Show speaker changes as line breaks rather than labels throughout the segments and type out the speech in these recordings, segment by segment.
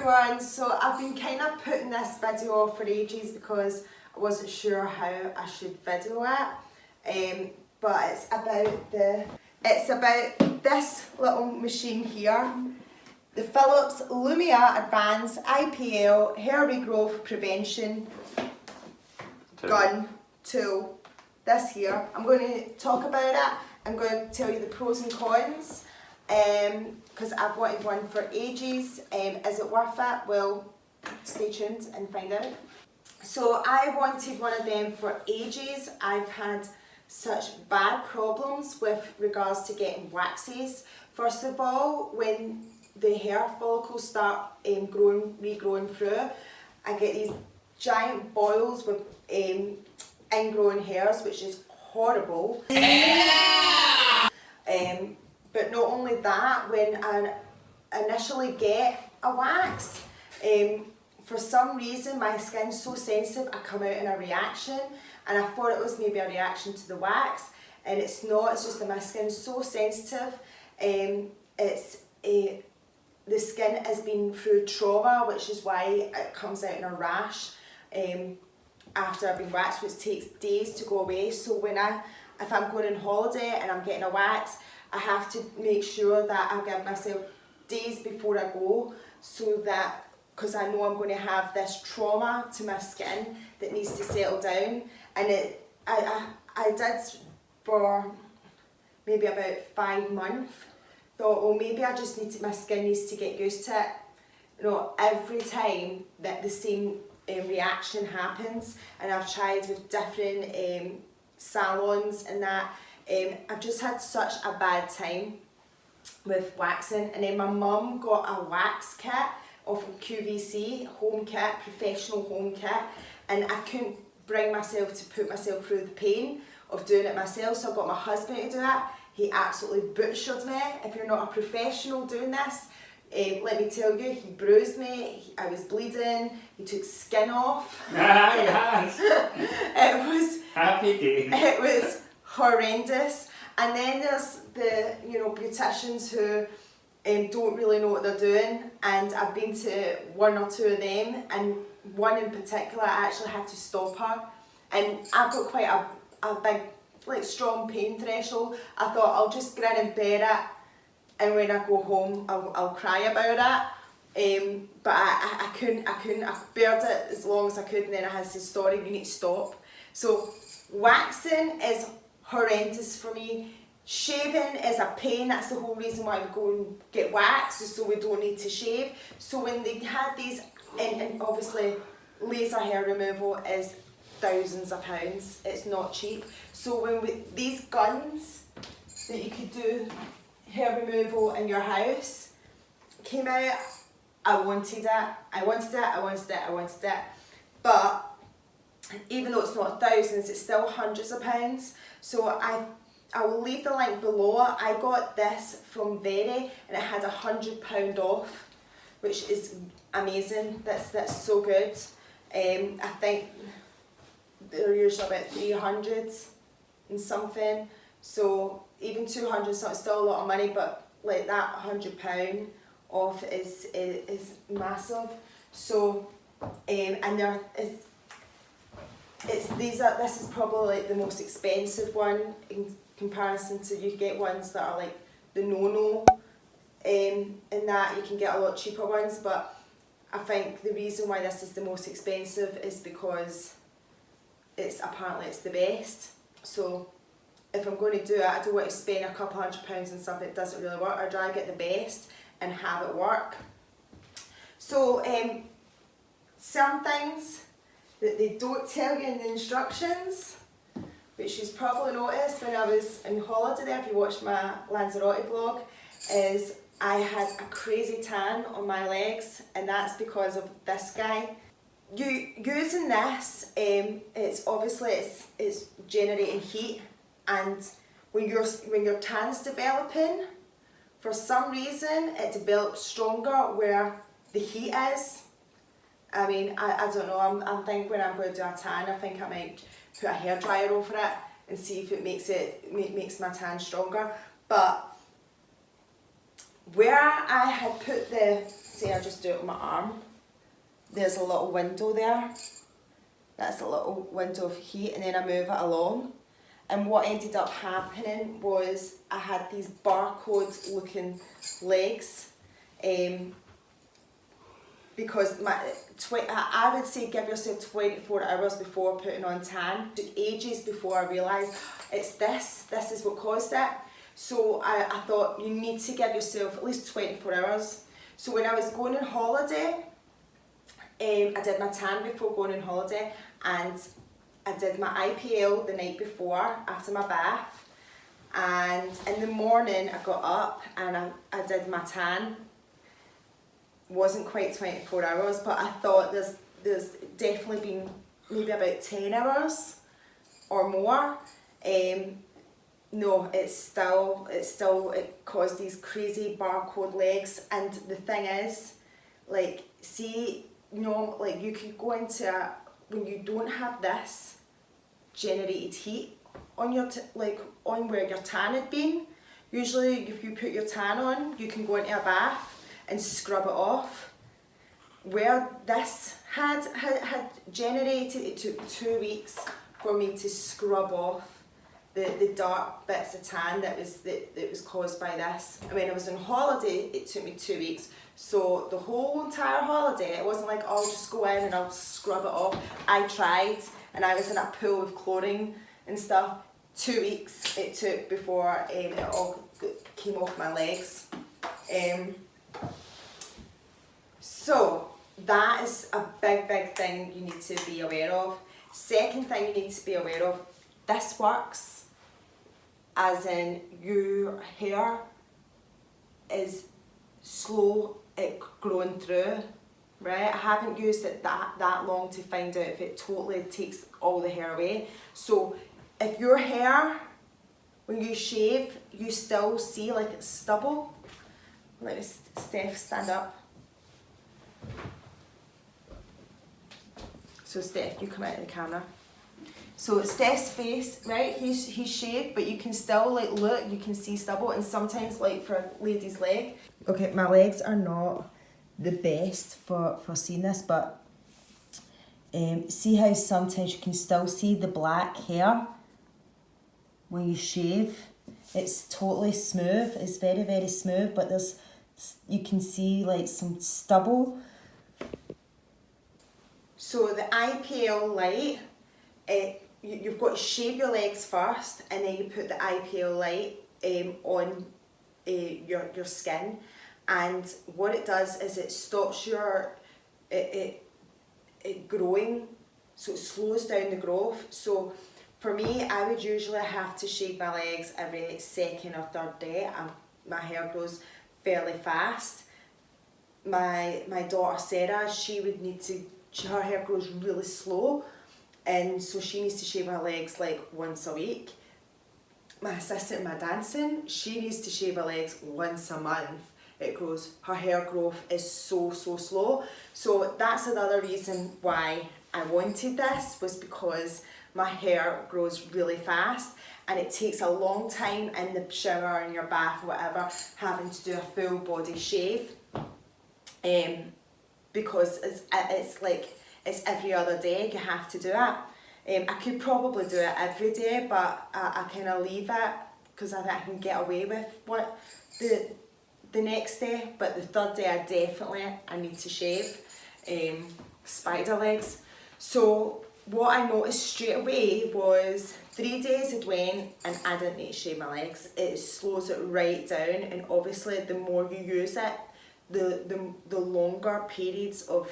everyone, so I've been kind of putting this video off for ages because I wasn't sure how I should video it, but it's about this little machine here, the Philips Lumea Advanced IPL Hair Regrowth Prevention Gun Tool. This here, I'm going to talk about it. I'm going to tell you the pros and cons. Because I've wanted one for ages. Is it worth it? Well, stay tuned and find out. So I wanted one of them for ages. I've had such bad problems with regards to getting waxes. First of all, when the hair follicles start regrowing through, I get these giant boils with ingrown hairs, which is horrible. But not only that, when I initially get a wax, for some reason my skin's so sensitive, I come out in a reaction, and I thought it was maybe a reaction to the wax, and it's not. It's just that my skin's so sensitive. The skin has been through trauma, which is why it comes out in a rash after I've been waxed, which takes days to go away. So if I'm going on holiday and I'm getting a wax, I have to make sure that I give myself days before I go, so that, because I know I'm going to have this trauma to my skin that needs to settle down. And I did for maybe about 5 months, thought, well, maybe I just my skin needs to get used to it. You know, every time that the same reaction happens, and I've tried with different salons and that, I've just had such a bad time with waxing. And then my mum got a wax kit off of QVC, home kit, professional home kit, and I couldn't bring myself to put myself through the pain of doing it myself, so I got my husband to do it. He absolutely butchered me. If you're not a professional doing this, let me tell you, he bruised me, I was bleeding, he took skin off.
Yes.
It was
happy days.
It was horrendous. And then there's the beauticians who don't really know what they're doing, and I've been to 1 or 2 of them, and one in particular I actually had to stop her, and I've got quite a big strong pain threshold. I thought I'll just grin and bear it, and when I go home I'll cry about it, but I couldn't. I bared it as long as I could, and then I had to say, sorry, you need to stop. So waxing is horrendous for me. Shaving is a pain. That's the whole reason why we go and get waxed, so we don't need to shave. So when they had these, and obviously laser hair removal is thousands of pounds, it's not cheap. So when these guns that you could do hair removal in your house came out, I wanted it. But even though it's not thousands, it's still hundreds of pounds. So I will leave the link below. I got this from Very, and it had £100 off, which is amazing. That's so good. I think they're usually about 300 and something. So even 200 is still a lot of money, but like that £100 off is massive. So and this is probably like the most expensive one in comparison to, you get ones that are like the no-no, in that you can get a lot cheaper ones, but I think the reason why this is the most expensive is because apparently it's the best. So if I'm going to do it, I don't want to spend a couple £100 on something that doesn't really work. I'd rather get the best and have it work. So some things that they don't tell you in the instructions, which you've probably noticed when I was on holiday there, if you watched my Lanzarote vlog, is I had a crazy tan on my legs, and that's because of this guy. Using this, it's obviously it's generating heat, and when your tan's developing, for some reason it develops stronger where the heat is. I mean, I don't know, I'm thinking when I'm going to do a tan, I think I might put a hairdryer over it and see if it makes my tan stronger. But where I had put the say I just do it with my arm, there's a little window there. That's a little window of heat, and then I move it along. And what ended up happening was I had these barcode looking legs, because I would say give yourself 24 hours before putting on tan. It took ages before I realised it's this is what caused it. So I thought you need to give yourself at least 24 hours. So when I was going on holiday, I did my tan before going on holiday, and I did my IPL the night before after my bath, and in the morning I got up and I did my tan. Wasn't quite 24 hours, but I thought there's definitely been maybe about 10 hours or more. No, it caused these crazy barcode legs. And the thing is, like, see, like you can go into when you don't have this generated heat on your on where your tan had been. Usually, if you put your tan on, you can go into a bath and scrub it off. Where this had generated, it took 2 weeks for me to scrub off the dark bits of tan that was caused by this. And when I was on holiday, it took me 2 weeks. So the whole entire holiday, it wasn't like, oh, I'll just go in and I'll scrub it off. I tried, and I was in a pool with chlorine and stuff. 2 weeks it took before it all came off my legs. So that is a big thing you need to be aware of. Second thing you need to be aware of, this works as in your hair is slow at growing through, right? I haven't used it that long to find out if it totally takes all the hair away. So if your hair, when you shave, you still see like it's stubble. Let me, Steph, stand up. So Steph, you come out of the camera. So Steph's face, right, he's shaved, but you can still like look, you can see stubble, and sometimes like for a lady's leg. Okay, my legs are not the best for seeing this, but see how sometimes you can still see the black hair when you shave. It's totally smooth, it's very smooth, but you can see like some stubble. So the IPL light, you've got to shave your legs first, and then you put the IPL light on your skin, and what it does is it stops it growing, so it slows down the growth. So for me, I would usually have to shave my legs every second or third day. My hair grows fairly fast. My daughter Sarah, she would need to. Her hair grows really slow, and so she needs to shave her legs like once a week. My assistant in my dancing, she needs to shave her legs once a month. Her hair growth is so slow. So that's another reason why I wanted this, was because my hair grows really fast, and it takes a long time in the shower, in your bath, whatever, having to do a full body shave. Because it's every other day you have to do it. I could probably do it every day, but I kind of leave it because I think I can get away with the next day. But the third day I need to shave spider legs. So what I noticed straight away was 3 days had went and I didn't need to shave my legs. It slows it right down, and obviously the more you use it, the longer periods of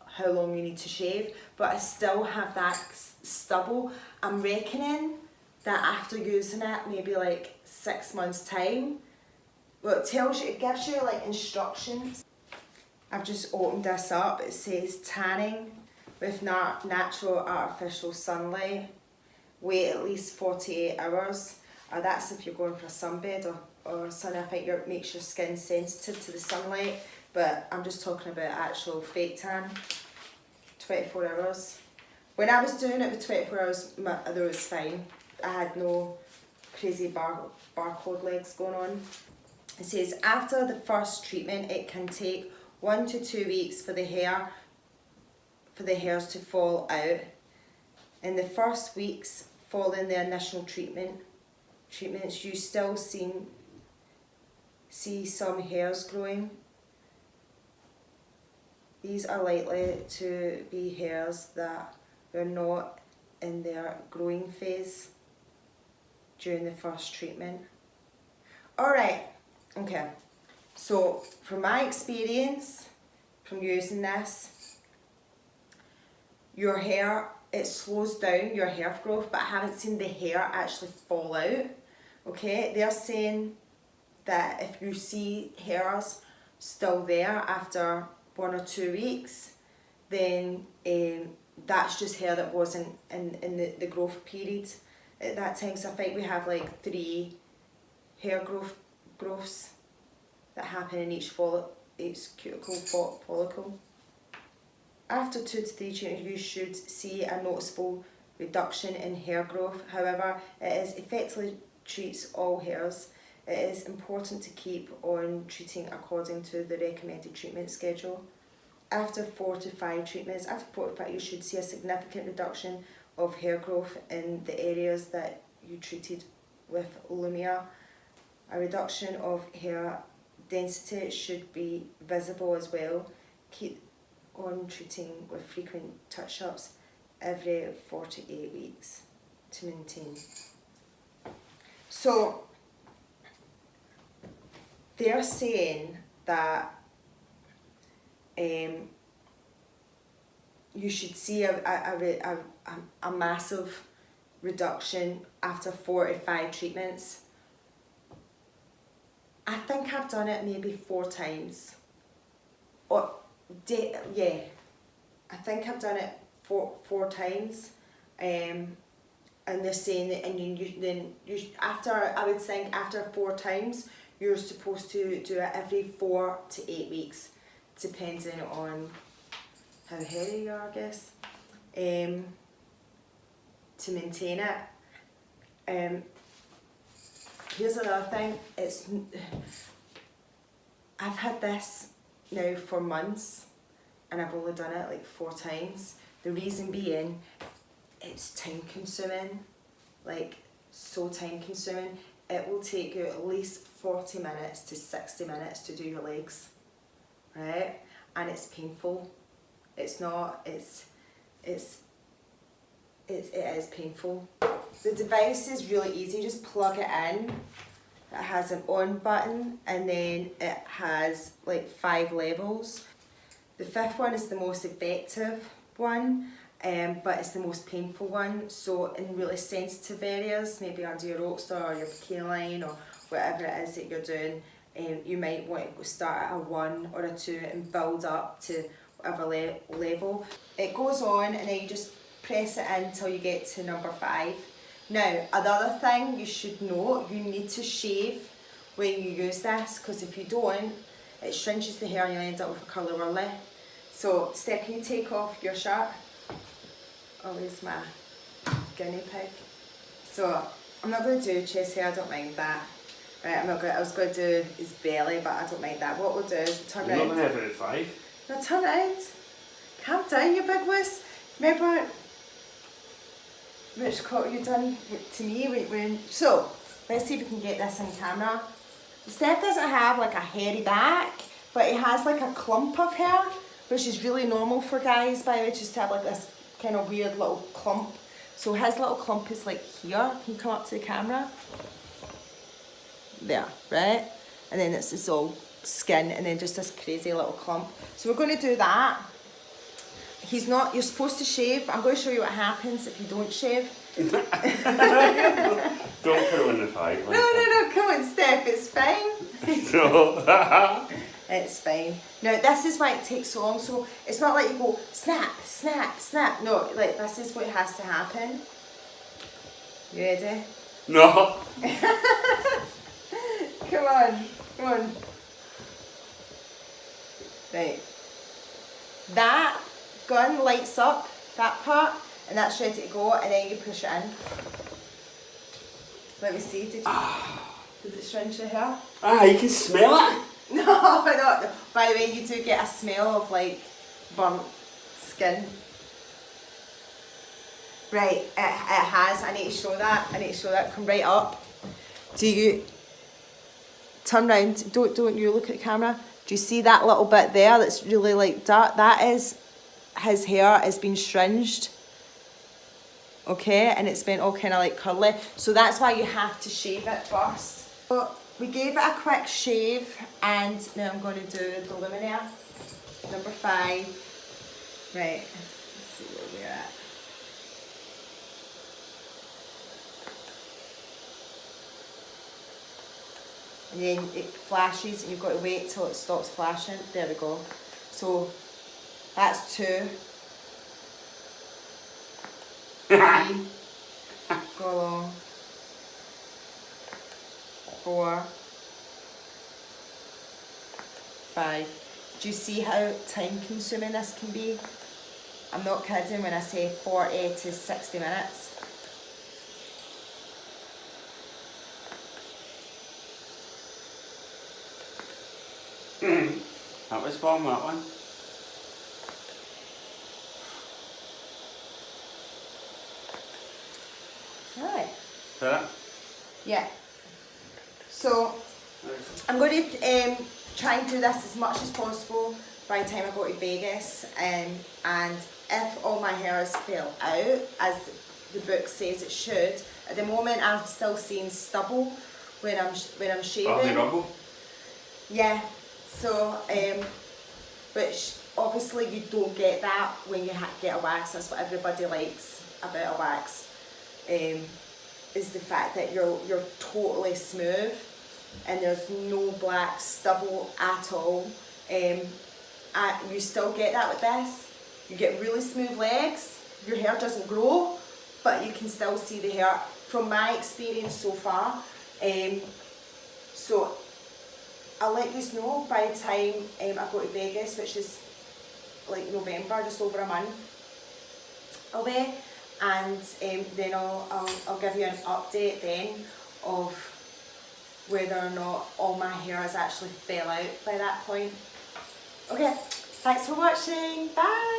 how long you need to shave, but I still have that stubble. I'm reckoning that after using it maybe like 6 months time, well, it gives you like instructions. I've just opened this up. It says tanning with natural artificial sunlight, wait at least 48 hours. That's if you're going for a sunbed or sun. I think it makes your skin sensitive to the sunlight, but I'm just talking about actual fake tan. 24 hours. When I was doing it for 24 hours, there was fine. I had no crazy barcode legs going on. It says after the first treatment, it can take 1 to 2 weeks for the hairs to fall out. In the first weeks following the initial treatments, you still see some hairs growing. These are likely to be hairs that are not in their growing phase during the first treatment. Alright, okay, so from my experience from using this, your hair, it slows down your hair growth, but I haven't seen the hair actually fall out. Okay, they're saying that if you see hairs still there after 1 or 2 weeks, then that's just hair that wasn't in the growth period at that time. So I think we have like 3 hair growths that happen in each cuticle follicle. After 2 to 3 treatments, you should see a noticeable reduction in hair growth. However, it effectively treats all hairs. It is important to keep on treating according to the recommended treatment schedule. After 4 to 5 treatments, you should see a significant reduction of hair growth in the areas that you treated with Lumea. A reduction of hair density should be visible as well. Keep on treating with frequent touch-ups every 4 to 8 weeks to maintain. So they're saying that you should see a massive reduction after 4 to 5 treatments. I think I've done it maybe 4 times. Yeah, I think I've done it four times. And they're saying that, and I would think after 4 times, you're supposed to do it every 4 to 8 weeks, depending on how hairy you are, I guess, to maintain it. Here's another thing. I've had this now for months, and I've only done it like 4 times. The reason being, it's time consuming, like so time consuming. It will take you at least 40 minutes to 60 minutes to do your legs, right? And it's painful. It is painful. The device is really easy, just plug it in. It has an on button, and then it has like 5 levels. The 5th one is the most effective one, but it's the most painful one. So in really sensitive areas, maybe under your roadster or your bikini line or whatever it is that you're doing, you might want to start at a 1 or a 2 and build up to whatever level. It goes on, and then you just press it in until you get to number 5. Now, another thing you should know, you need to shave when you use this, because if you don't, it shrinks the hair and you'll end up with a curly whirly. So, Steph, can you take off your shirt? Oh, there's my guinea pig. So, I'm not going to do chest hair, I don't mind that. Right, I was going to do his belly, but I don't mind that. What we'll do is we'll turn around.
You're not going to have it at 5.
Now turn around. Calm down, you big wuss. Remember which cut you done to me when. So, let's see if we can get this on camera. Steph doesn't have like a hairy back, but he has like a clump of hair, which is really normal for guys, by the way, just to have like this kind of weird little clump. So his little clump is like here. Can you come up to the camera? There, right? And then it's this all skin, and then just this crazy little clump. So we're going to do that. You're supposed to shave. I'm going to show you what happens if you don't shave.
Don't put it on the 5.
No, come on, Steph, it's fine.
No.
It's fine. Now, this is why it takes so long. So it's not like you go snap, snap, snap. No, like this is what has to happen. You ready?
No.
Come on. Right. That gun lights up, that part, and that's ready to go, and then you push it in. Let me see, did it shrink your hair?
You can smell it.
No, no. By the way, you do get a smell of like burnt skin. Right, it has. I need to show that. I need to show that. Come right up. Do you turn round? Don't you look at the camera? Do you see that little bit there that's really like dark? That is his hair has been stringed. Okay, and it's been all kind of like curly. So that's why you have to shave it first. So we gave it a quick shave, and now I'm going to do the Lumea, number 5. Right, let's see where we're at. And then it flashes, and you've got to wait till it stops flashing. There we go. So that's 2. 3. Go along. 4. 5. Do you see how time consuming this can be? I'm not kidding when I say 40 to 60 minutes.
That was fun, that one.
Right.
Is that it?
Yeah. So I'm going to try and do this as much as possible by the time I go to Vegas, and if all my hairs fell out, as the book says it should, at the moment I'm still seeing stubble when I'm shaving.
Oh, the rubble?
Yeah. So which obviously you don't get that when you get a wax. That's what everybody likes about a wax. Is the fact that you're totally smooth and there's no black stubble at all. You still get that with this. You get really smooth legs, your hair doesn't grow, but you can still see the hair from my experience so far. So I'll let you know by the time I go to Vegas, which is like November, just over a month away. And then I'll give you an update then of whether or not all my hair has actually fell out by that point. Okay, thanks for watching. Bye.